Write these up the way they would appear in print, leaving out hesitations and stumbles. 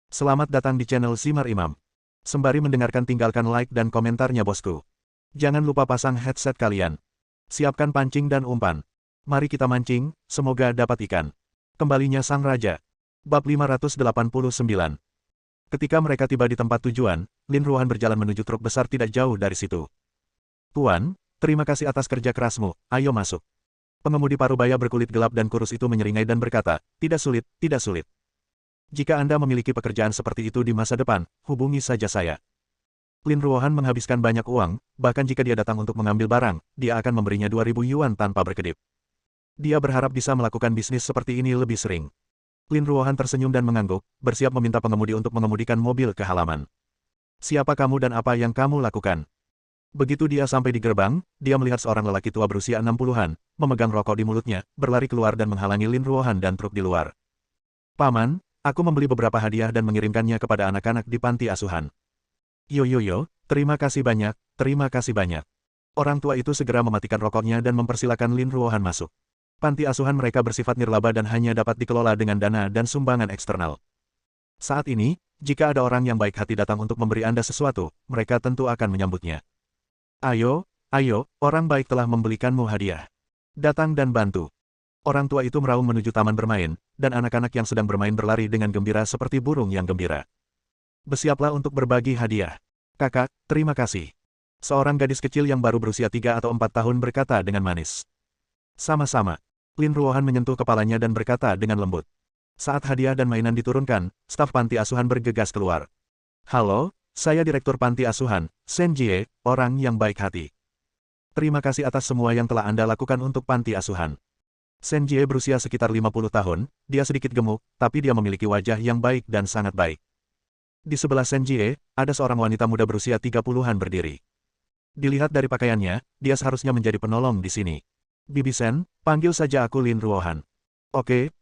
Selamat datang di channel Simar Imam. Sembari mendengarkan tinggalkan like dan komentarnya bosku. Jangan lupa pasang headset kalian. Siapkan pancing dan umpan. Mari kita mancing, semoga dapat ikan. Kembalinya Sang Raja. Bab 589. Ketika mereka tiba di tempat tujuan, Lin Ruohan berjalan menuju truk besar tidak jauh dari situ. Tuan, terima kasih atas kerja kerasmu, ayo masuk. Pengemudi parubaya berkulit gelap dan kurus itu menyeringai dan berkata, tidak sulit, tidak sulit. Jika Anda memiliki pekerjaan seperti itu di masa depan, hubungi saja saya. Lin Ruohan menghabiskan banyak uang, bahkan jika dia datang untuk mengambil barang, dia akan memberinya 2.000 yuan tanpa berkedip. Dia berharap bisa melakukan bisnis seperti ini lebih sering. Lin Ruohan tersenyum dan mengangguk, bersiap meminta pengemudi untuk mengemudikan mobil ke halaman. Siapa kamu dan apa yang kamu lakukan? Begitu dia sampai di gerbang, dia melihat seorang lelaki tua berusia 60-an, memegang rokok di mulutnya, berlari keluar dan menghalangi Lin Ruohan dan truk di luar. Paman, aku membeli beberapa hadiah dan mengirimkannya kepada anak-anak di panti asuhan. Yo, terima kasih banyak, terima kasih banyak. Orang tua itu segera mematikan rokoknya dan mempersilakan Lin Ruohan masuk. Panti asuhan mereka bersifat nirlaba dan hanya dapat dikelola dengan dana dan sumbangan eksternal. Saat ini, jika ada orang yang baik hati datang untuk memberi Anda sesuatu, mereka tentu akan menyambutnya. Ayo, orang baik telah membelikanmu hadiah. Datang dan bantu. Orang tua itu meraung menuju taman bermain, dan anak-anak yang sedang bermain berlari dengan gembira seperti burung yang gembira. Bersiaplah untuk berbagi hadiah. Kakak, terima kasih. Seorang gadis kecil yang baru berusia 3 atau 4 tahun berkata dengan manis. Sama-sama. Lin Ruohan menyentuh kepalanya dan berkata dengan lembut. Saat hadiah dan mainan diturunkan, staf panti asuhan bergegas keluar. Halo, saya Direktur Panti Asuhan, Shen Jie, orang yang baik hati. Terima kasih atas semua yang telah Anda lakukan untuk panti asuhan. Shen Jie berusia sekitar 50 tahun, dia sedikit gemuk, tapi dia memiliki wajah yang baik dan sangat baik. Di sebelah Shen Jie, ada seorang wanita muda berusia 30-an berdiri. Dilihat dari pakaiannya, dia seharusnya menjadi penolong di sini. Bibi Shen, panggil saja aku Lin Ruohan. Oke,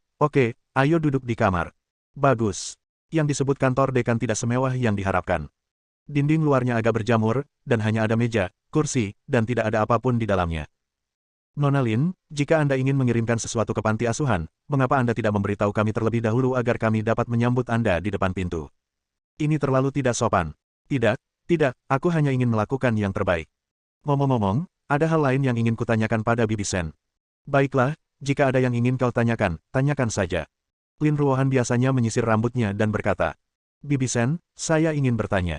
ayo duduk di kamar. Bagus. Yang disebut kantor dekan tidak semewah yang diharapkan. Dinding luarnya agak berjamur, dan hanya ada meja, kursi, dan tidak ada apapun di dalamnya. Nona Lin, jika Anda ingin mengirimkan sesuatu ke panti asuhan, mengapa Anda tidak memberitahu kami terlebih dahulu agar kami dapat menyambut Anda di depan pintu? Ini terlalu tidak sopan. Tidak, aku hanya ingin melakukan yang terbaik. Ngomong-ngomong, ada hal lain yang ingin kutanyakan pada Bibi Shen. Baiklah, jika ada yang ingin kau tanyakan, tanyakan saja. Lin Ruohan biasanya menyisir rambutnya dan berkata, Bibi Shen, saya ingin bertanya.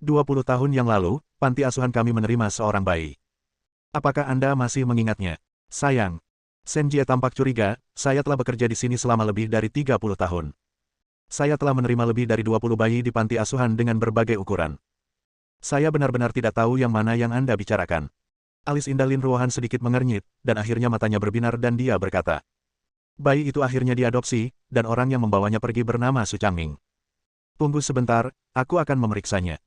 20 tahun yang lalu, panti asuhan kami menerima seorang bayi. Apakah Anda masih mengingatnya? Sayang. Shen Jie tampak curiga, saya telah bekerja di sini selama lebih dari 30 tahun. Saya telah menerima lebih dari 20 bayi di panti asuhan dengan berbagai ukuran. Saya benar-benar tidak tahu yang mana yang Anda bicarakan. Alis indah Lin Ruohan sedikit mengernyit, dan akhirnya matanya berbinar dan dia berkata. Bayi itu akhirnya diadopsi, dan orang yang membawanya pergi bernama Su Changming. Tunggu sebentar, aku akan memeriksanya.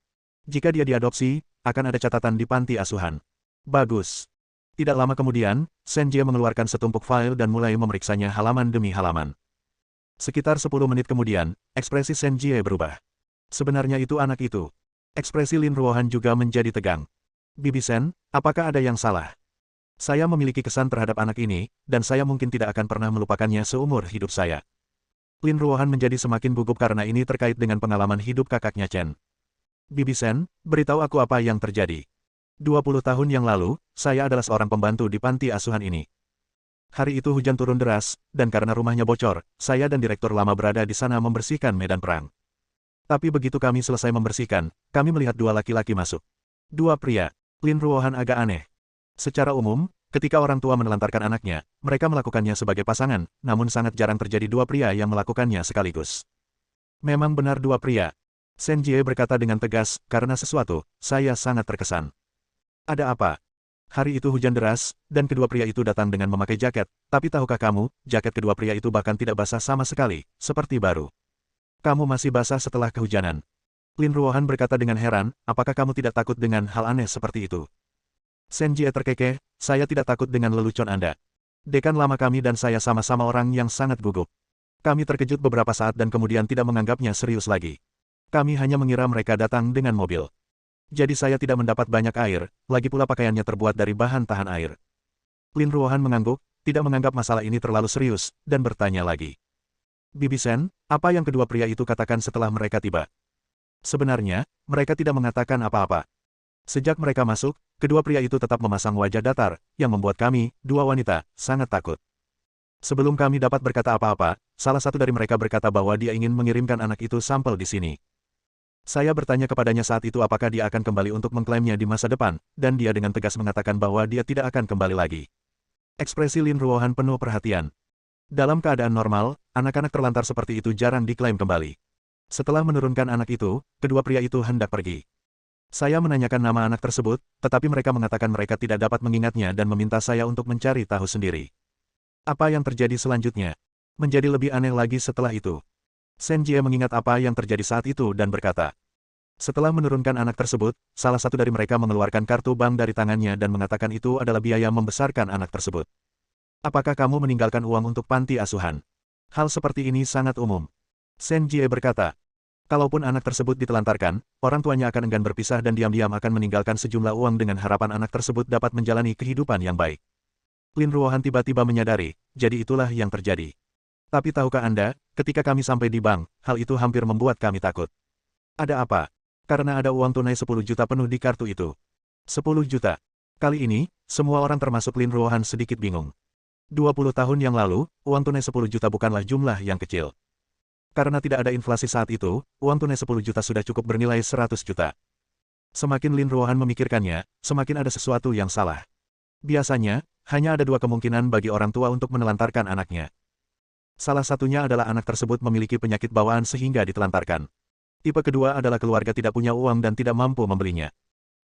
Jika dia diadopsi, akan ada catatan di panti asuhan. Bagus. Tidak lama kemudian, Shen Jie mengeluarkan setumpuk file dan mulai memeriksanya halaman demi halaman. Sekitar 10 menit kemudian, ekspresi Shen Jie berubah. Sebenarnya itu anak itu. Ekspresi Lin Ruohan juga menjadi tegang. Bibi Shen, apakah ada yang salah? Saya memiliki kesan terhadap anak ini, dan saya mungkin tidak akan pernah melupakannya seumur hidup saya. Lin Ruohan menjadi semakin gugup karena ini terkait dengan pengalaman hidup kakaknya Chen. Bibi Shen, beritahu aku apa yang terjadi. 20 tahun yang lalu, saya adalah seorang pembantu di panti asuhan ini. Hari itu hujan turun deras, dan karena rumahnya bocor, saya dan direktur lama berada di sana membersihkan medan perang. Tapi begitu kami selesai membersihkan, kami melihat 2 laki-laki masuk. 2 pria. Lin Ruohan agak aneh. Secara umum, ketika orang tua menelantarkan anaknya, mereka melakukannya sebagai pasangan, namun sangat jarang terjadi 2 pria yang melakukannya sekaligus. Memang benar 2 pria. Shen Jie berkata dengan tegas, karena sesuatu, saya sangat terkesan. Ada apa? Hari itu hujan deras, dan kedua pria itu datang dengan memakai jaket, tapi tahukah kamu, jaket kedua pria itu bahkan tidak basah sama sekali, seperti baru. Kamu masih basah setelah kehujanan. Lin Ruohan berkata dengan heran, apakah kamu tidak takut dengan hal aneh seperti itu? Shen Jie terkekeh, saya tidak takut dengan lelucon Anda. Dekan lama kami dan saya sama-sama orang yang sangat gugup. Kami terkejut beberapa saat dan kemudian tidak menganggapnya serius lagi. Kami hanya mengira mereka datang dengan mobil. Jadi saya tidak mendapat banyak air, lagi pula pakaiannya terbuat dari bahan tahan air. Lin Ruohan mengangguk, tidak menganggap masalah ini terlalu serius, dan bertanya lagi. Bibi Sen, apa yang kedua pria itu katakan setelah mereka tiba? Sebenarnya, mereka tidak mengatakan apa-apa. Sejak mereka masuk, kedua pria itu tetap memasang wajah datar, yang membuat kami, dua wanita, sangat takut. Sebelum kami dapat berkata apa-apa, salah satu dari mereka berkata bahwa dia ingin mengirimkan anak itu sampel di sini. Saya bertanya kepadanya saat itu apakah dia akan kembali untuk mengklaimnya di masa depan, dan dia dengan tegas mengatakan bahwa dia tidak akan kembali lagi. Ekspresi Lin Ruohan penuh perhatian. Dalam keadaan normal, anak-anak terlantar seperti itu jarang diklaim kembali. Setelah menurunkan anak itu, kedua pria itu hendak pergi. Saya menanyakan nama anak tersebut, tetapi mereka mengatakan mereka tidak dapat mengingatnya dan meminta saya untuk mencari tahu sendiri. Apa yang terjadi selanjutnya? Menjadi lebih aneh lagi setelah itu. Sen Jie mengingat apa yang terjadi saat itu dan berkata. Setelah menurunkan anak tersebut, salah satu dari mereka mengeluarkan kartu bank dari tangannya dan mengatakan itu adalah biaya membesarkan anak tersebut. Apakah kamu meninggalkan uang untuk panti asuhan? Hal seperti ini sangat umum. Sen Jie berkata. Kalaupun anak tersebut ditelantarkan, orang tuanya akan enggan berpisah dan diam-diam akan meninggalkan sejumlah uang dengan harapan anak tersebut dapat menjalani kehidupan yang baik. Lin Ruohan tiba-tiba menyadari, jadi itulah yang terjadi. Tapi tahukah Anda, ketika kami sampai di bank, hal itu hampir membuat kami takut. Ada apa? Karena ada uang tunai 10 juta penuh di kartu itu. 10 juta. Kali ini, semua orang termasuk Lin Ruohan sedikit bingung. 20 tahun yang lalu, uang tunai 10 juta bukanlah jumlah yang kecil. Karena tidak ada inflasi saat itu, uang tunai 10 juta sudah cukup bernilai 100 juta. Semakin Lin Ruohan memikirkannya, semakin ada sesuatu yang salah. Biasanya, hanya ada dua kemungkinan bagi orang tua untuk menelantarkan anaknya. Salah satunya adalah anak tersebut memiliki penyakit bawaan sehingga ditelantarkan. Tipe kedua adalah keluarga tidak punya uang dan tidak mampu membelinya.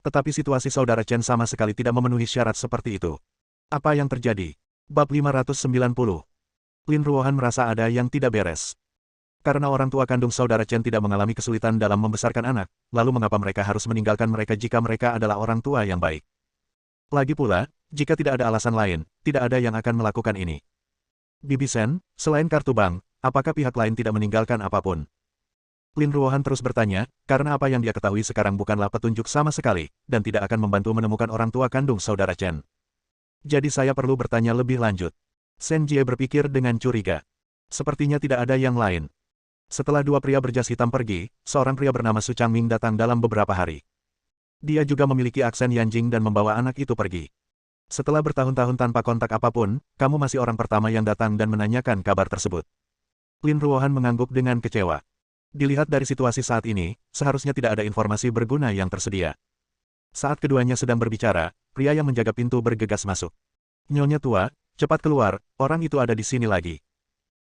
Tetapi situasi saudara Chen sama sekali tidak memenuhi syarat seperti itu. Apa yang terjadi? Bab 590. Lin Ruohan merasa ada yang tidak beres. Karena orang tua kandung saudara Chen tidak mengalami kesulitan dalam membesarkan anak, lalu mengapa mereka harus meninggalkan mereka jika mereka adalah orang tua yang baik? Lagi pula, jika tidak ada alasan lain, tidak ada yang akan melakukan ini. Bibi Sen, selain kartu bank, apakah pihak lain tidak meninggalkan apapun? Lin Ruohan terus bertanya, karena apa yang dia ketahui sekarang bukanlah petunjuk sama sekali, dan tidak akan membantu menemukan orang tua kandung saudara Chen. Jadi saya perlu bertanya lebih lanjut. Sen Jie berpikir dengan curiga. Sepertinya tidak ada yang lain. Setelah dua pria berjas hitam pergi, seorang pria bernama Su Changming datang dalam beberapa hari. Dia juga memiliki aksen Yanjing dan membawa anak itu pergi. Setelah bertahun-tahun tanpa kontak apapun, kamu masih orang pertama yang datang dan menanyakan kabar tersebut. Lin Ruohan mengangguk dengan kecewa. Dilihat dari situasi saat ini, seharusnya tidak ada informasi berguna yang tersedia. Saat keduanya sedang berbicara, pria yang menjaga pintu bergegas masuk. Nyonya tua, cepat keluar, orang itu ada di sini lagi.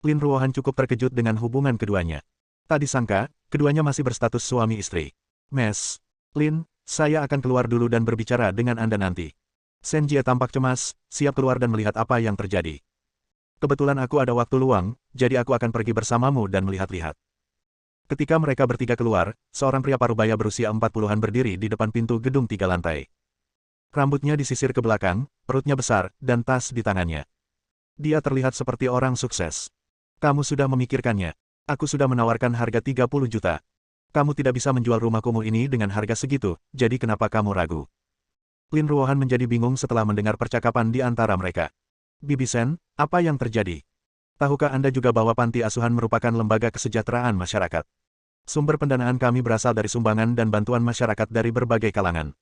Lin Ruohan cukup terkejut dengan hubungan keduanya. Tak disangka, keduanya masih berstatus suami istri. Mes, Lin, saya akan keluar dulu dan berbicara dengan Anda nanti. Sen Jie tampak cemas, siap keluar dan melihat apa yang terjadi. Kebetulan aku ada waktu luang, jadi aku akan pergi bersamamu dan melihat-lihat. Ketika mereka bertiga keluar, seorang pria parubaya berusia 40-an berdiri di depan pintu gedung 3 lantai. Rambutnya disisir ke belakang, perutnya besar, dan tas di tangannya. Dia terlihat seperti orang sukses. Kamu sudah memikirkannya. Aku sudah menawarkan harga 30 juta. Kamu tidak bisa menjual rumah kumuh ini dengan harga segitu, jadi kenapa kamu ragu? Lin Ruohan menjadi bingung setelah mendengar percakapan di antara mereka. Bibi Sen, apa yang terjadi? Tahukah Anda juga bahwa panti asuhan merupakan lembaga kesejahteraan masyarakat? Sumber pendanaan kami berasal dari sumbangan dan bantuan masyarakat dari berbagai kalangan.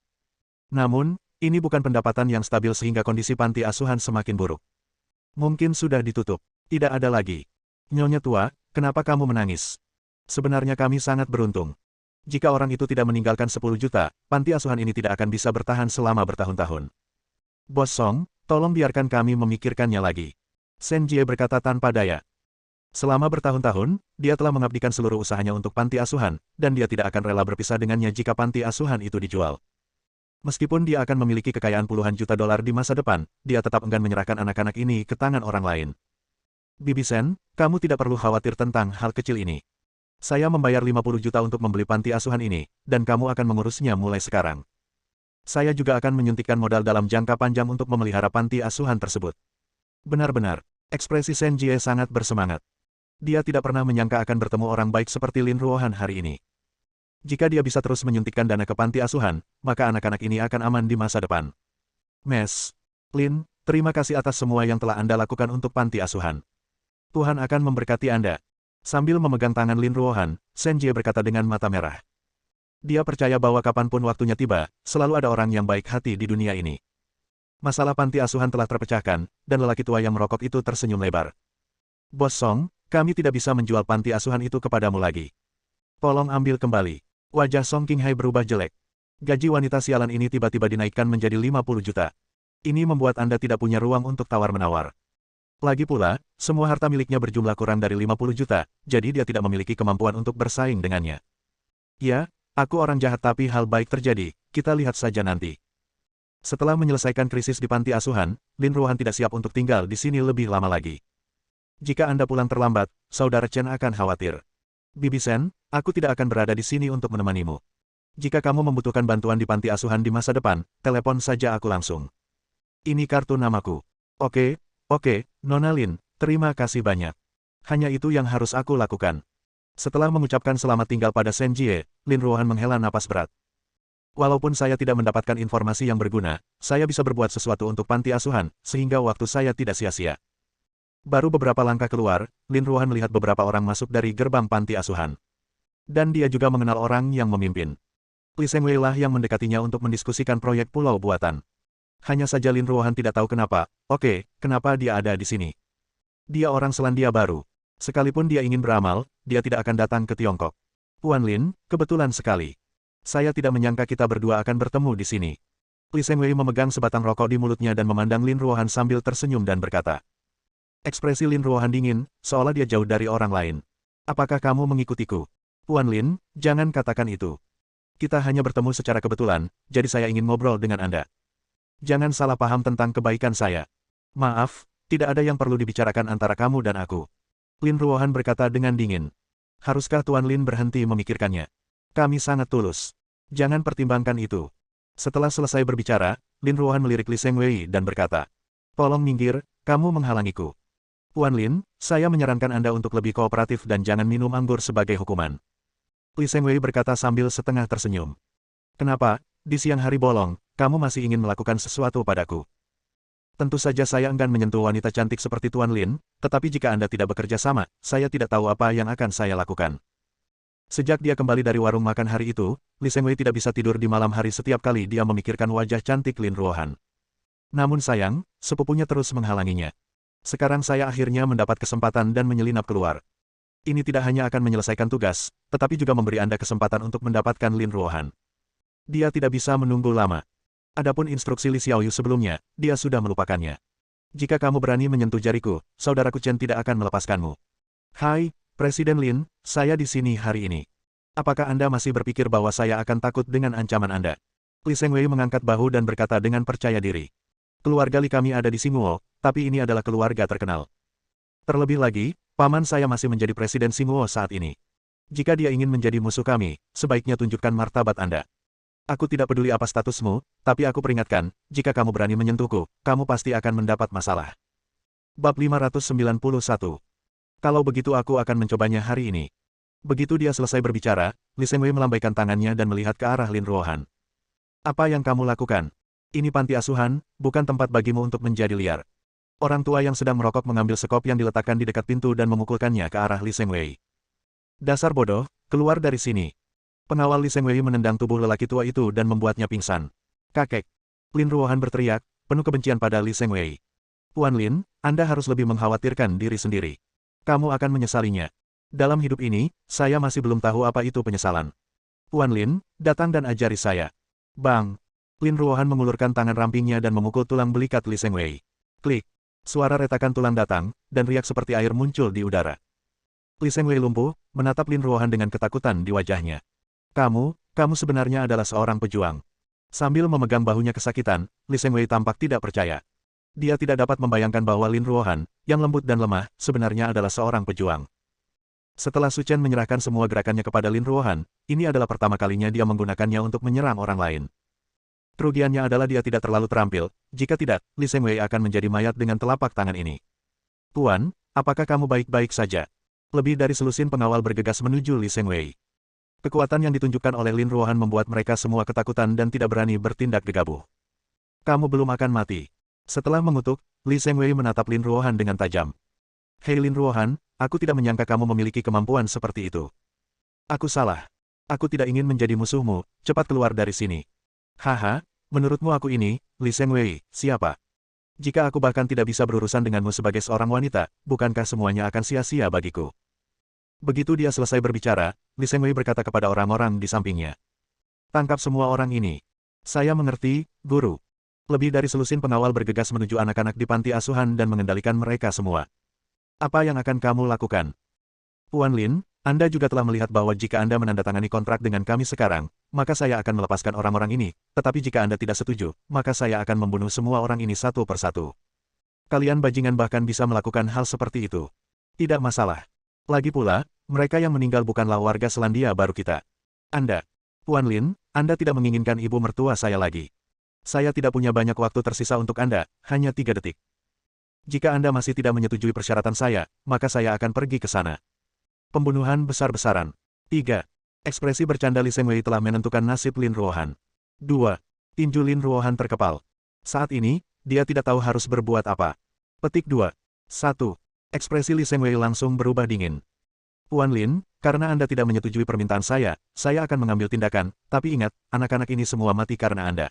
Namun, ini bukan pendapatan yang stabil sehingga kondisi panti asuhan semakin buruk. Mungkin sudah ditutup. Tidak ada lagi. Nyonya tua, kenapa kamu menangis? Sebenarnya kami sangat beruntung. Jika orang itu tidak meninggalkan 10 juta, panti asuhan ini tidak akan bisa bertahan selama bertahun-tahun. Bos Song, tolong biarkan kami memikirkannya lagi. Sen Jie berkata tanpa daya. Selama bertahun-tahun, dia telah mengabdikan seluruh usahanya untuk panti asuhan, dan dia tidak akan rela berpisah dengannya jika panti asuhan itu dijual. Meskipun dia akan memiliki kekayaan puluhan juta dolar di masa depan, dia tetap enggan menyerahkan anak-anak ini ke tangan orang lain. Bibi Sen, kamu tidak perlu khawatir tentang hal kecil ini. Saya membayar 50 juta untuk membeli panti asuhan ini, dan kamu akan mengurusnya mulai sekarang. Saya juga akan menyuntikkan modal dalam jangka panjang untuk memelihara panti asuhan tersebut. Benar-benar, ekspresi Sen Jie sangat bersemangat. Dia tidak pernah menyangka akan bertemu orang baik seperti Lin Ruohan hari ini. Jika dia bisa terus menyuntikkan dana ke panti asuhan, maka anak-anak ini akan aman di masa depan. Mes, Lin, terima kasih atas semua yang telah Anda lakukan untuk panti asuhan. Tuhan akan memberkati Anda. Sambil memegang tangan Lin Ruohan, Shen Jie berkata dengan mata merah. Dia percaya bahwa kapanpun waktunya tiba, selalu ada orang yang baik hati di dunia ini. Masalah panti asuhan telah terpecahkan, dan lelaki tua yang merokok itu tersenyum lebar. Bos Song, kami tidak bisa menjual panti asuhan itu kepadamu lagi. Tolong ambil kembali. Wajah Song Qinghai berubah jelek. Gaji wanita sialan ini tiba-tiba dinaikkan menjadi 50 juta. Ini membuat Anda tidak punya ruang untuk tawar-menawar. Lagi pula, semua harta miliknya berjumlah kurang dari 50 juta, jadi dia tidak memiliki kemampuan untuk bersaing dengannya. Ya, aku orang jahat tapi hal baik terjadi, kita lihat saja nanti. Setelah menyelesaikan krisis di panti asuhan, Lin Ruohan tidak siap untuk tinggal di sini lebih lama lagi. Jika Anda pulang terlambat, Saudara Chen akan khawatir. Bibi Shen, aku tidak akan berada di sini untuk menemanimu. Jika kamu membutuhkan bantuan di panti asuhan di masa depan, telepon saja aku langsung. Ini kartu namaku. Oke, Nona Lin, terima kasih banyak. Hanya itu yang harus aku lakukan. Setelah mengucapkan selamat tinggal pada Shen Jie, Lin Ruohan menghela napas berat. Walaupun saya tidak mendapatkan informasi yang berguna, saya bisa berbuat sesuatu untuk panti asuhan, sehingga waktu saya tidak sia-sia. Baru beberapa langkah keluar, Lin Ruohan melihat beberapa orang masuk dari gerbang panti asuhan. Dan dia juga mengenal orang yang memimpin. Li Shengwei lah yang mendekatinya untuk mendiskusikan proyek pulau buatan. Hanya saja Lin Ruohan tidak tahu kenapa, kenapa dia ada di sini. Dia orang Selandia Baru. Sekalipun dia ingin beramal, dia tidak akan datang ke Tiongkok. Puan Lin, kebetulan sekali. Saya tidak menyangka kita berdua akan bertemu di sini. Li Shengwei memegang sebatang rokok di mulutnya dan memandang Lin Ruohan sambil tersenyum dan berkata. Ekspresi Lin Ruohan dingin, seolah dia jauh dari orang lain. Apakah kamu mengikutiku? Puan Lin, jangan katakan itu. Kita hanya bertemu secara kebetulan, jadi saya ingin ngobrol dengan Anda. Jangan salah paham tentang kebaikan saya. Maaf, tidak ada yang perlu dibicarakan antara kamu dan aku. Lin Ruohan berkata dengan dingin. Haruskah Tuan Lin berhenti memikirkannya? Kami sangat tulus. Jangan pertimbangkan itu. Setelah selesai berbicara, Lin Ruohan melirik Li Shengwei dan berkata. Tolong minggir, kamu menghalangiku. Puan Lin, saya menyarankan Anda untuk lebih kooperatif dan jangan minum anggur sebagai hukuman. Li Shengwei berkata sambil setengah tersenyum. Kenapa, di siang hari bolong, kamu masih ingin melakukan sesuatu padaku? Tentu saja saya enggan menyentuh wanita cantik seperti Tuan Lin, tetapi jika Anda tidak bekerja sama, saya tidak tahu apa yang akan saya lakukan. Sejak dia kembali dari warung makan hari itu, Li Shengwei tidak bisa tidur di malam hari setiap kali dia memikirkan wajah cantik Lin Ruohan. Namun sayang, sepupunya terus menghalanginya. Sekarang saya akhirnya mendapat kesempatan dan menyelinap keluar. Ini tidak hanya akan menyelesaikan tugas, tetapi juga memberi Anda kesempatan untuk mendapatkan Lin Ruohan. Dia tidak bisa menunggu lama. Adapun instruksi Li Xiaoyu sebelumnya, dia sudah melupakannya. Jika kamu berani menyentuh jariku, saudaraku Chen tidak akan melepaskanmu. Hai, Presiden Lin, saya di sini hari ini. Apakah Anda masih berpikir bahwa saya akan takut dengan ancaman Anda? Li Shengwei mengangkat bahu dan berkata dengan percaya diri. Keluarga Li kami ada di Xinguo, tapi ini adalah keluarga terkenal. Terlebih lagi, paman saya masih menjadi Presiden Xinguo saat ini. Jika dia ingin menjadi musuh kami, sebaiknya tunjukkan martabat Anda. Aku tidak peduli apa statusmu, tapi aku peringatkan, jika kamu berani menyentuhku, kamu pasti akan mendapat masalah. Bab 591. Kalau begitu aku akan mencobanya hari ini. Begitu dia selesai berbicara, Li Shengwei melambaikan tangannya dan melihat ke arah Lin Ruohan. Apa yang kamu lakukan? Ini panti asuhan, bukan tempat bagimu untuk menjadi liar. Orang tua yang sedang merokok mengambil sekop yang diletakkan di dekat pintu dan memukulkannya ke arah Li Shengwei. Dasar bodoh, keluar dari sini. Pengawal Li Shengwei menendang tubuh lelaki tua itu dan membuatnya pingsan. Kakek. Lin Ruohan berteriak, penuh kebencian pada Li Shengwei. Puan Lin, Anda harus lebih mengkhawatirkan diri sendiri. Kamu akan menyesalinya. Dalam hidup ini, saya masih belum tahu apa itu penyesalan. Puan Lin, datang dan ajari saya. Bang. Lin Ruohan mengulurkan tangan rampingnya dan memukul tulang belikat Li Shengwei. Klik. Suara retakan tulang datang, dan riak seperti air muncul di udara. Li Shengwei lumpuh, menatap Lin Ruohan dengan ketakutan di wajahnya. Kamu sebenarnya adalah seorang pejuang. Sambil memegang bahunya kesakitan, Li Shengwei tampak tidak percaya. Dia tidak dapat membayangkan bahwa Lin Ruohan, yang lembut dan lemah, sebenarnya adalah seorang pejuang. Setelah Su Chen menyerahkan semua gerakannya kepada Lin Ruohan, ini adalah pertama kalinya dia menggunakannya untuk menyerang orang lain. Kerugiannya adalah dia tidak terlalu terampil, jika tidak, Li Shengwei akan menjadi mayat dengan telapak tangan ini. Tuan, apakah kamu baik-baik saja? Lebih dari selusin pengawal bergegas menuju Li Shengwei. Kekuatan yang ditunjukkan oleh Lin Ruohan membuat mereka semua ketakutan dan tidak berani bertindak gegabah. Kamu belum akan mati. Setelah mengutuk, Li Shengwei menatap Lin Ruohan dengan tajam. Hei Lin Ruohan, Aku tidak menyangka kamu memiliki kemampuan seperti itu. Aku salah. Aku tidak ingin menjadi musuhmu, cepat keluar dari sini. Haha, menurutmu aku ini, Li Shengwei, siapa? Jika aku bahkan tidak bisa berurusan denganmu sebagai seorang wanita, bukankah semuanya akan sia-sia bagiku? Begitu dia selesai berbicara, Li Shengwei berkata kepada orang-orang di sampingnya. Tangkap semua orang ini. Saya mengerti, guru. Lebih dari selusin pengawal bergegas menuju anak-anak di panti asuhan dan mengendalikan mereka semua. Apa yang akan kamu lakukan? Puan Lin, Anda juga telah melihat bahwa jika Anda menandatangani kontrak dengan kami sekarang, maka saya akan melepaskan orang-orang ini, tetapi jika Anda tidak setuju, maka saya akan membunuh semua orang ini satu persatu. Kalian bajingan bahkan bisa melakukan hal seperti itu. Tidak masalah. Lagi pula, mereka yang meninggal bukanlah warga Selandia Baru kita. Anda, Puan Lin, Anda tidak menginginkan ibu mertua saya lagi. Saya tidak punya banyak waktu tersisa untuk Anda, hanya 3 detik. Jika Anda masih tidak menyetujui persyaratan saya, maka saya akan pergi ke sana. Pembunuhan besar-besaran. 3. Ekspresi bercanda Li Shengwei telah menentukan nasib Lin Ruohan. 2. Tinju Lin Ruohan terkepal. Saat ini, dia tidak tahu harus berbuat apa. Petik 2. 1. Ekspresi Li Shengwei langsung berubah dingin. Puan Lin, karena Anda tidak menyetujui permintaan saya akan mengambil tindakan, tapi ingat, anak-anak ini semua mati karena Anda.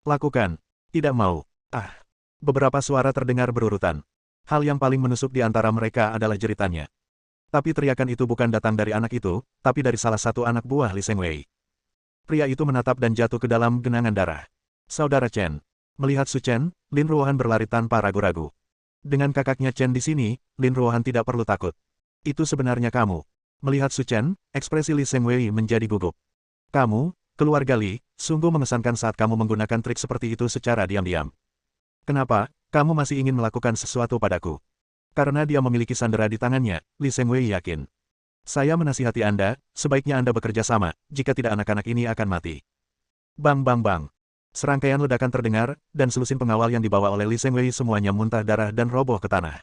Lakukan. Tidak mau. Beberapa suara terdengar berurutan. Hal yang paling menusuk di antara mereka adalah jeritannya. Tapi teriakan itu bukan datang dari anak itu, tapi dari salah satu anak buah Li Shengwei. Pria itu menatap dan jatuh ke dalam genangan darah. Saudara Chen. Melihat Su Chen, Lin Ruohan berlari tanpa ragu-ragu. Dengan kakaknya Chen di sini, Lin Ruohan tidak perlu takut. Itu sebenarnya kamu. Melihat Su Chen, ekspresi Li Shengwei menjadi gugup. Kamu, keluarga Li, sungguh mengesankan saat kamu menggunakan trik seperti itu secara diam-diam. Kenapa, kamu masih ingin melakukan sesuatu padaku? Karena dia memiliki sandera di tangannya, Li Shengwei yakin. Saya menasihati Anda, sebaiknya Anda bekerja sama, jika tidak anak-anak ini akan mati. Bang bang bang. Serangkaian ledakan terdengar, dan selusin pengawal yang dibawa oleh Li Shengwei semuanya muntah darah dan roboh ke tanah.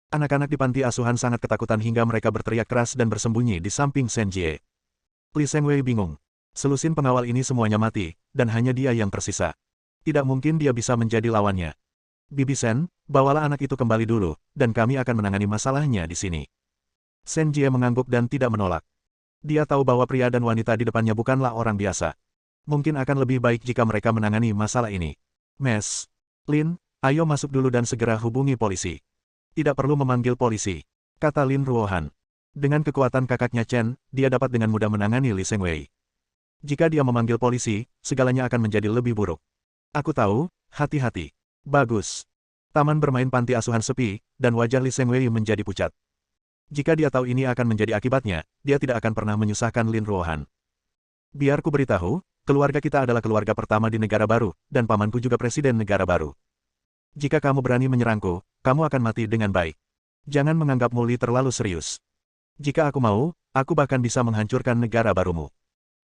Anak-anak di panti asuhan sangat ketakutan hingga mereka berteriak keras dan bersembunyi di samping Shen Jie. Li Shengwei bingung. Selusin pengawal ini semuanya mati, dan hanya dia yang tersisa. Tidak mungkin dia bisa menjadi lawannya. Bibi Shen, bawalah anak itu kembali dulu, dan kami akan menangani masalahnya di sini. Shen Jie mengangguk dan tidak menolak. Dia tahu bahwa pria dan wanita di depannya bukanlah orang biasa. Mungkin akan lebih baik jika mereka menangani masalah ini. Mes, Lin, ayo masuk dulu dan segera hubungi polisi. Tidak perlu memanggil polisi, kata Lin Ruohan. Dengan kekuatan kakaknya Chen, dia dapat dengan mudah menangani Li Shengwei. Jika dia memanggil polisi, segalanya akan menjadi lebih buruk. Aku tahu, hati-hati. Bagus. Taman bermain panti asuhan sepi, dan wajah Li Shengwei menjadi pucat. Jika dia tahu ini akan menjadi akibatnya, dia tidak akan pernah menyusahkan Lin Ruohan. Biar ku beritahu, keluarga kita adalah keluarga pertama di negara baru, dan pamanku juga presiden negara baru. Jika kamu berani menyerangku, kamu akan mati dengan baik. Jangan menganggapmu Li terlalu serius. Jika aku mau, aku bahkan bisa menghancurkan negara barumu.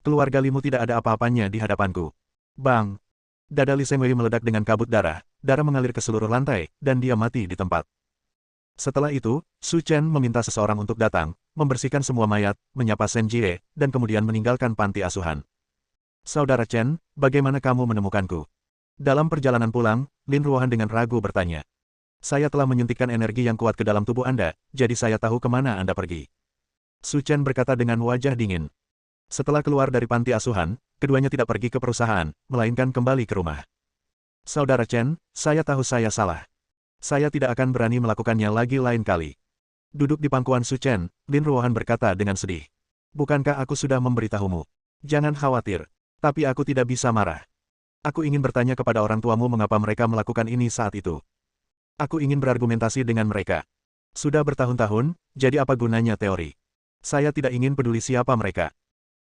Keluarga Limu tidak ada apa-apanya di hadapanku. Bang! Dada Li Shengwei meledak dengan kabut darah mengalir ke seluruh lantai, dan dia mati di tempat. Setelah itu, Su Chen meminta seseorang untuk datang, membersihkan semua mayat, menyapa Shen Jie, dan kemudian meninggalkan panti asuhan. Saudara Chen, bagaimana kamu menemukanku? Dalam perjalanan pulang, Lin Ruohan dengan ragu bertanya. Saya telah menyuntikkan energi yang kuat ke dalam tubuh Anda, jadi saya tahu kemana Anda pergi. Su Chen berkata dengan wajah dingin. Setelah keluar dari panti asuhan, keduanya tidak pergi ke perusahaan, melainkan kembali ke rumah. Saudara Chen, saya tahu saya salah. Saya tidak akan berani melakukannya lagi lain kali. Duduk di pangkuan Su Chen, Lin Ruohan berkata dengan sedih. Bukankah aku sudah memberitahumu? Jangan khawatir. Tapi aku tidak bisa marah. Aku ingin bertanya kepada orang tuamu mengapa mereka melakukan ini saat itu. Aku ingin berargumentasi dengan mereka. Sudah bertahun-tahun, jadi apa gunanya teori? Saya tidak ingin peduli siapa mereka.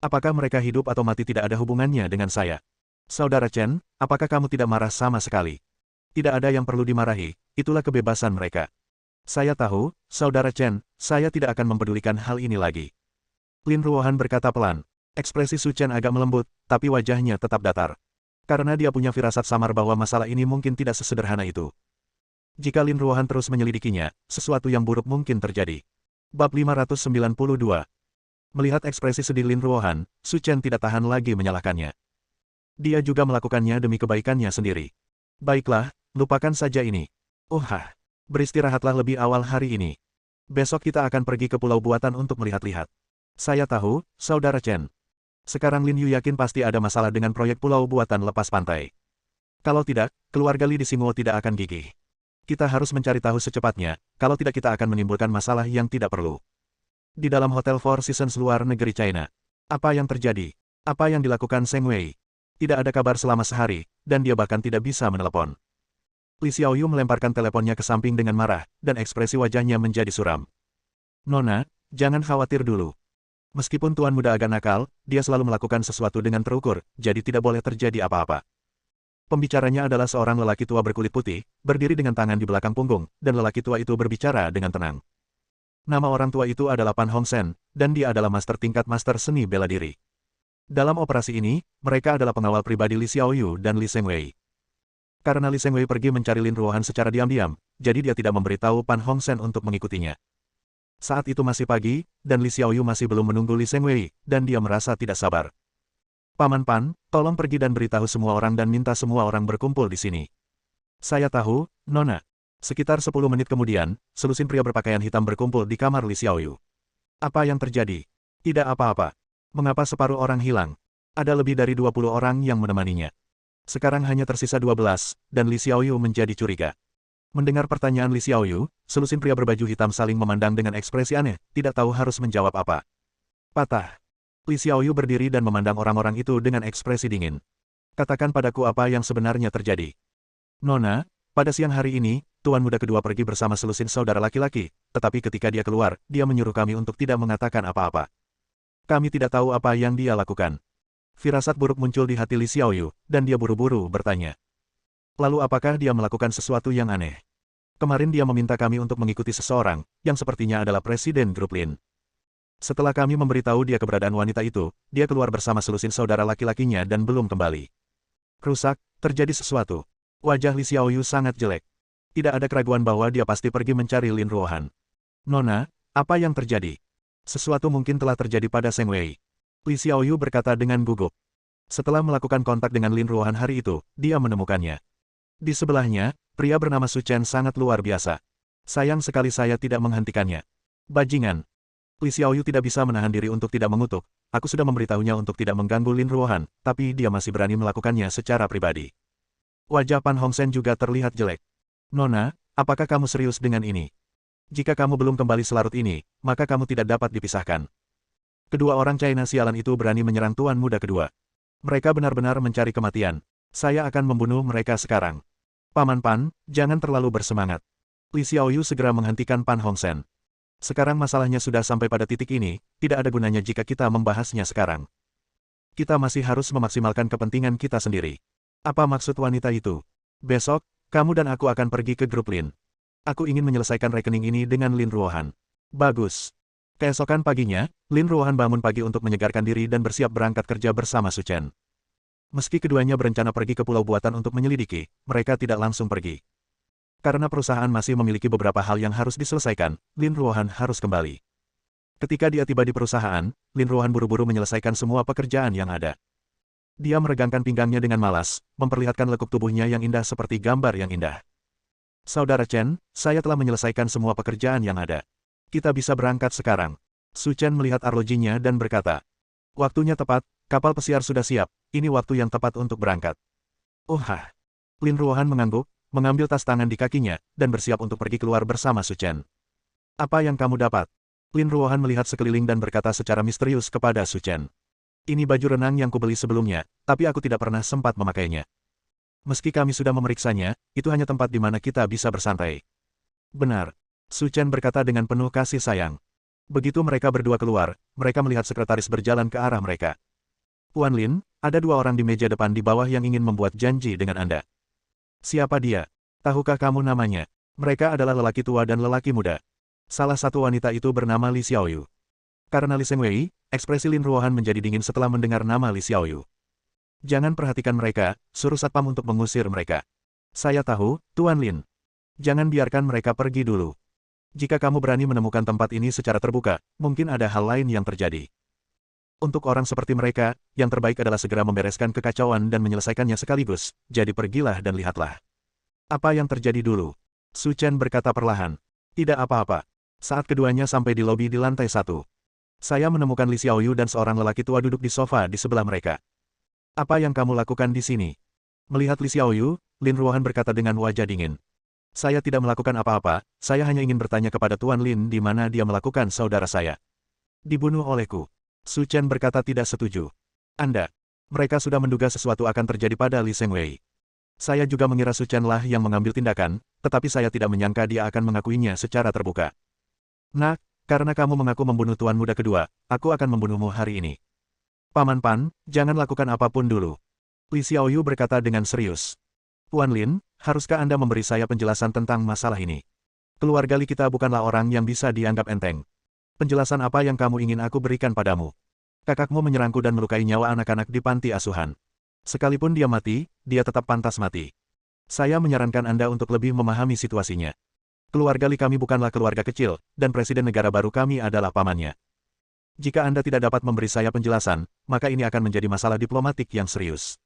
Apakah mereka hidup atau mati tidak ada hubungannya dengan saya. Saudara Chen, apakah kamu tidak marah sama sekali? Tidak ada yang perlu dimarahi, itulah kebebasan mereka. Saya tahu, Saudara Chen, saya tidak akan mempedulikan hal ini lagi. Lin Ruohan berkata pelan. Ekspresi Su Chen agak melembut, tapi wajahnya tetap datar. Karena dia punya firasat samar bahwa masalah ini mungkin tidak sesederhana itu. Jika Lin Ruohan terus menyelidikinya, sesuatu yang buruk mungkin terjadi. Bab 592. Melihat ekspresi sedih Lin Ruohan, Su Chen tidak tahan lagi menyalahkannya. Dia juga melakukannya demi kebaikannya sendiri. Baiklah, lupakan saja ini. Beristirahatlah lebih awal hari ini. Besok kita akan pergi ke pulau buatan untuk melihat-lihat. Saya tahu, Saudara Chen. Sekarang Lin Yu yakin pasti ada masalah dengan proyek pulau buatan lepas pantai. Kalau tidak, keluarga Li Disimo tidak akan gigih. Kita harus mencari tahu secepatnya, kalau tidak kita akan menimbulkan masalah yang tidak perlu. Di dalam Hotel Four Seasons luar negeri China. Apa yang terjadi? Apa yang dilakukan Seng Wei? Tidak ada kabar selama sehari, dan dia bahkan tidak bisa menelepon. Li Xiaoyu melemparkan teleponnya ke samping dengan marah, dan ekspresi wajahnya menjadi suram. Nona, jangan khawatir dulu. Meskipun tuan muda agak nakal, dia selalu melakukan sesuatu dengan terukur, jadi tidak boleh terjadi apa-apa. Pembicaranya adalah seorang lelaki tua berkulit putih, berdiri dengan tangan di belakang punggung, dan lelaki tua itu berbicara dengan tenang. Nama orang tua itu adalah Pan Hongsen, dan dia adalah master tingkat master seni bela diri. Dalam operasi ini, mereka adalah pengawal pribadi Li Xiaoyu dan Li Sengwei. Karena Li Sengwei pergi mencari Lin Ruohan secara diam-diam, jadi dia tidak memberitahu Pan Hongsen untuk mengikutinya. Saat itu masih pagi, dan Li Xiaoyu masih belum menunggu Li Sengwei, dan dia merasa tidak sabar. Paman Pan, tolong pergi dan beritahu semua orang dan minta semua orang berkumpul di sini. Saya tahu, Nona. Sekitar 10 menit kemudian, selusin pria berpakaian hitam berkumpul di kamar Li Xiaoyu. Apa yang terjadi? Tidak apa-apa. Mengapa separuh orang hilang? Ada lebih dari 20 orang yang menemaninya. Sekarang hanya tersisa 12, dan Li Xiaoyu menjadi curiga. Mendengar pertanyaan Li Xiaoyu, selusin pria berbaju hitam saling memandang dengan ekspresi aneh, tidak tahu harus menjawab apa. Patah. Li Xiaoyu berdiri dan memandang orang-orang itu dengan ekspresi dingin. Katakan padaku apa yang sebenarnya terjadi. Nona, pada siang hari ini, tuan muda kedua pergi bersama selusin saudara laki-laki, tetapi ketika dia keluar, dia menyuruh kami untuk tidak mengatakan apa-apa. Kami tidak tahu apa yang dia lakukan. Firasat buruk muncul di hati Li Xiaoyu, dan dia buru-buru bertanya. Lalu apakah dia melakukan sesuatu yang aneh? Kemarin dia meminta kami untuk mengikuti seseorang, yang sepertinya adalah Presiden Grup Lin. Setelah kami memberitahu dia keberadaan wanita itu, dia keluar bersama selusin saudara laki-lakinya dan belum kembali. Rusak, terjadi sesuatu. Wajah Li Xiaoyu sangat jelek. Tidak ada keraguan bahwa dia pasti pergi mencari Lin Ruohan. Nona, apa yang terjadi? Sesuatu mungkin telah terjadi pada Seng Wei. Li Xiaoyu berkata dengan gugup. Setelah melakukan kontak dengan Lin Ruohan hari itu, dia menemukannya. Di sebelahnya, pria bernama Su Chen sangat luar biasa. Sayang sekali saya tidak menghentikannya. Bajingan. Li Xiaoyu tidak bisa menahan diri untuk tidak mengutuk. Aku sudah memberitahunya untuk tidak mengganggu Lin Ruohan, tapi dia masih berani melakukannya secara pribadi. Wajah Pan Hongsen juga terlihat jelek. Nona, apakah kamu serius dengan ini? Jika kamu belum kembali selarut ini, maka kamu tidak dapat dipisahkan. Kedua orang China sialan itu berani menyerang tuan muda kedua. Mereka benar-benar mencari kematian. Saya akan membunuh mereka sekarang. Paman Pan, jangan terlalu bersemangat. Li Xiaoyu segera menghentikan Pan Hongsen. Sekarang masalahnya sudah sampai pada titik ini, tidak ada gunanya jika kita membahasnya sekarang. Kita masih harus memaksimalkan kepentingan kita sendiri. Apa maksud wanita itu? Besok, kamu dan aku akan pergi ke grup Lin. Aku ingin menyelesaikan rekening ini dengan Lin Ruohan. Bagus. Keesokan paginya, Lin Ruohan bangun pagi untuk menyegarkan diri dan bersiap berangkat kerja bersama Su Chen. Meski keduanya berencana pergi ke pulau buatan untuk menyelidiki, mereka tidak langsung pergi. Karena perusahaan masih memiliki beberapa hal yang harus diselesaikan, Lin Ruohan harus kembali. Ketika dia tiba di perusahaan, Lin Ruohan buru-buru menyelesaikan semua pekerjaan yang ada. Dia meregangkan pinggangnya dengan malas, memperlihatkan lekuk tubuhnya yang indah seperti gambar yang indah. Saudara Chen, saya telah menyelesaikan semua pekerjaan yang ada. Kita bisa berangkat sekarang. Su Chen melihat arlojinya dan berkata, waktunya tepat, kapal pesiar sudah siap, ini waktu yang tepat untuk berangkat. Lin Ruohan mengangguk, mengambil tas tangan di kakinya, dan bersiap untuk pergi keluar bersama Su Chen. Apa yang kamu dapat? Lin Ruohan melihat sekeliling dan berkata secara misterius kepada Su Chen. Ini baju renang yang kubeli sebelumnya, tapi aku tidak pernah sempat memakainya. Meski kami sudah memeriksanya, itu hanya tempat di mana kita bisa bersantai. Benar. Su Chen berkata dengan penuh kasih sayang. Begitu mereka berdua keluar, mereka melihat sekretaris berjalan ke arah mereka. Puan Lin, ada dua orang di meja depan di bawah yang ingin membuat janji dengan Anda. Siapa dia? Tahukah kamu namanya? Mereka adalah lelaki tua dan lelaki muda. Salah satu wanita itu bernama Li Xiaoyu. Karena Li Sengwei, ekspresi Lin Ruohan menjadi dingin setelah mendengar nama Li Xiaoyu. Jangan perhatikan mereka, suruh satpam untuk mengusir mereka. Saya tahu, Tuan Lin. Jangan biarkan mereka pergi dulu. Jika kamu berani menemukan tempat ini secara terbuka, mungkin ada hal lain yang terjadi. Untuk orang seperti mereka, yang terbaik adalah segera membereskan kekacauan dan menyelesaikannya sekaligus, jadi pergilah dan lihatlah. Apa yang terjadi dulu? Su Chen berkata perlahan. Tidak apa-apa. Saat keduanya sampai di lobi di lantai 1, saya menemukan Li Xiaoyu dan seorang lelaki tua duduk di sofa di sebelah mereka. Apa yang kamu lakukan di sini? Melihat Li Xiaoyu, Lin Ruohan berkata dengan wajah dingin. Saya tidak melakukan apa-apa, saya hanya ingin bertanya kepada Tuan Lin di mana dia melakukan saudara saya. Dibunuh olehku. Su Chen berkata tidak setuju. Anda. Mereka sudah menduga sesuatu akan terjadi pada Li Sengwei. Saya juga mengira Su Chen lah yang mengambil tindakan, tetapi saya tidak menyangka dia akan mengakuinya secara terbuka. Nah, karena kamu mengaku membunuh Tuan Muda kedua, aku akan membunuhmu hari ini. Paman Pan, jangan lakukan apapun dulu. Li Xiaoyu berkata dengan serius. Tuan Lin, haruskah Anda memberi saya penjelasan tentang masalah ini? Keluarga Li kita bukanlah orang yang bisa dianggap enteng. Penjelasan apa yang kamu ingin aku berikan padamu? Kakakmu menyerangku dan melukai nyawa anak-anak di panti asuhan. Sekalipun dia mati, dia tetap pantas mati. Saya menyarankan Anda untuk lebih memahami situasinya. Keluarga Li kami bukanlah keluarga kecil, dan presiden negara baru kami adalah pamannya. Jika Anda tidak dapat memberi saya penjelasan, maka ini akan menjadi masalah diplomatik yang serius.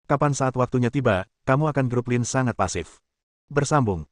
Kapan saat waktunya tiba, kamu akan grup Lin sangat pasif. Bersambung.